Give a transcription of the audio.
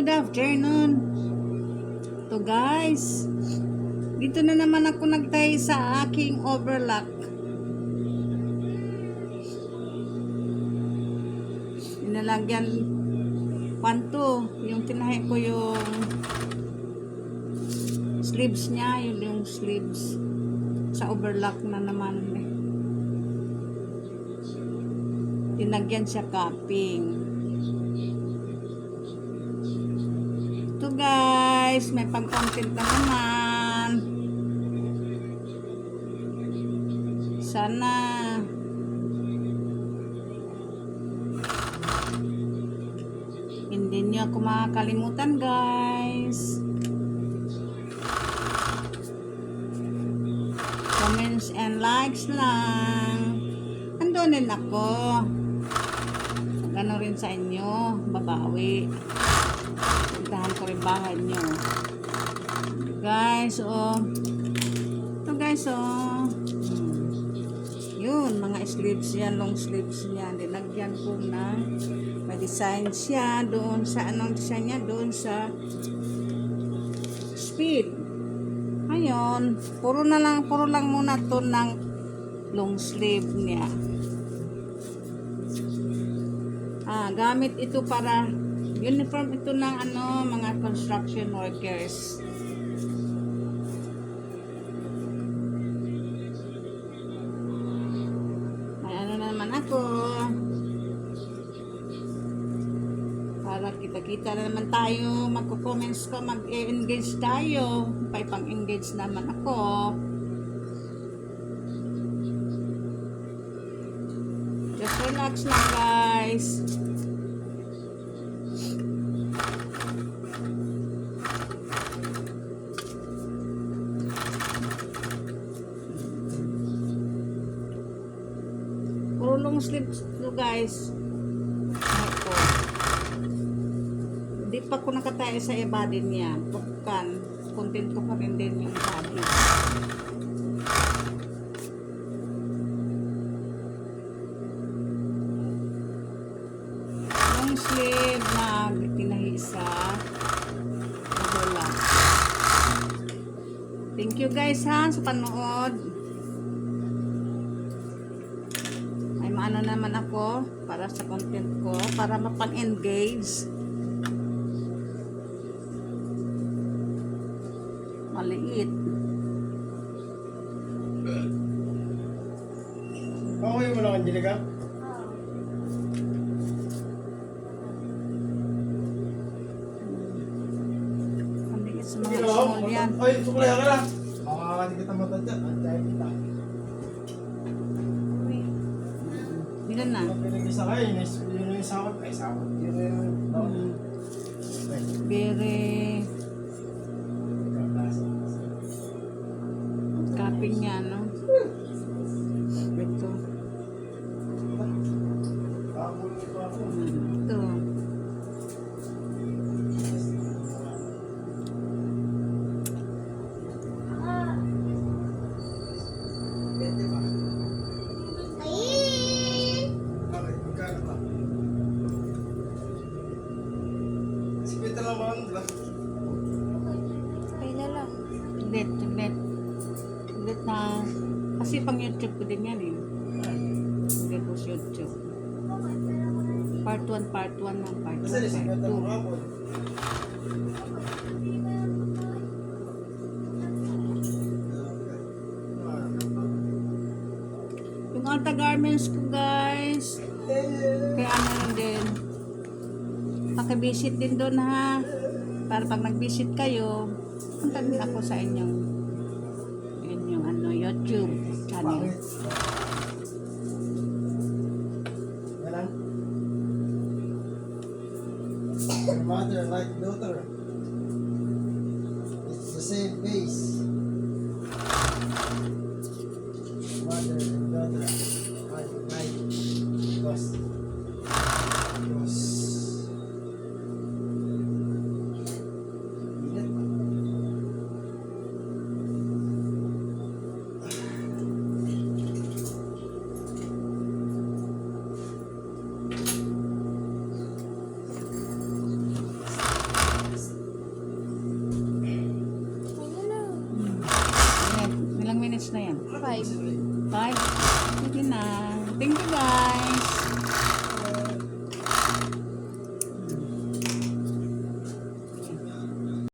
good afternoon. To guys, dito na naman ako nagtahi sa aking overlock. Inalagyan panto, yung tinahi ko yung sleeves niya, yung sleeves sa overlock na naman. Tinagyan siya cupping. Ito guys, may pang-content na naman. Sana hindi niyo ako makakalimutan guys. Comments and likes lang. Andun din ako. Gano'n rin sa inyo, babawi. Puntahan ko rin bahay nyo. Guys, oh. Ito guys, oh. Yun, mga sleeves yan, long sleeves niya. Dinagyan ko na may design siya doon sa, anong design niya? Doon sa speed. Ayun, puro lang muna to ng long sleeve niya. Gamit ito para uniform ito ng mga construction workers. May naman ako. Para kita-kita na naman tayo, magko-comments ko, mag-engage tayo. Pang-engage naman ako. Just relax lang guys. Long sleeves to guys. Ito. Hindi pa ko nakatayo sa body niya. Bukan. Content ko pa rin din yung body. Long sleeve na tinahi sa overlock. Thank you guys ha sa panood. Ano naman ako para sa content ko, para mapang-engage. Maliit. Okay mo lang, Angelica? Ang liit sa mga small yan. Ay, sukulaya ka lang. Makakakati kita matanda. Antayin kita. Ilan na? Pinag-isa kayo, yun yung sakot. Ay, sakot. Yun yung... Very cupping niya, no? Ito. Ito. Saglit na. Kasi pang YouTube ko din yan eh. Saglit po sa YouTube. Part 1 lang. Part 2. Yung alta garments ko guys. Kaya lang din. Paki-visit din doon ha. Para pag nag-visit kayo, punta din ako sa inyong YouTube channel. Mother like daughter. It's the same base. Mother and daughter. Like because views na yan? 5. 5? Sige na. Thank you guys.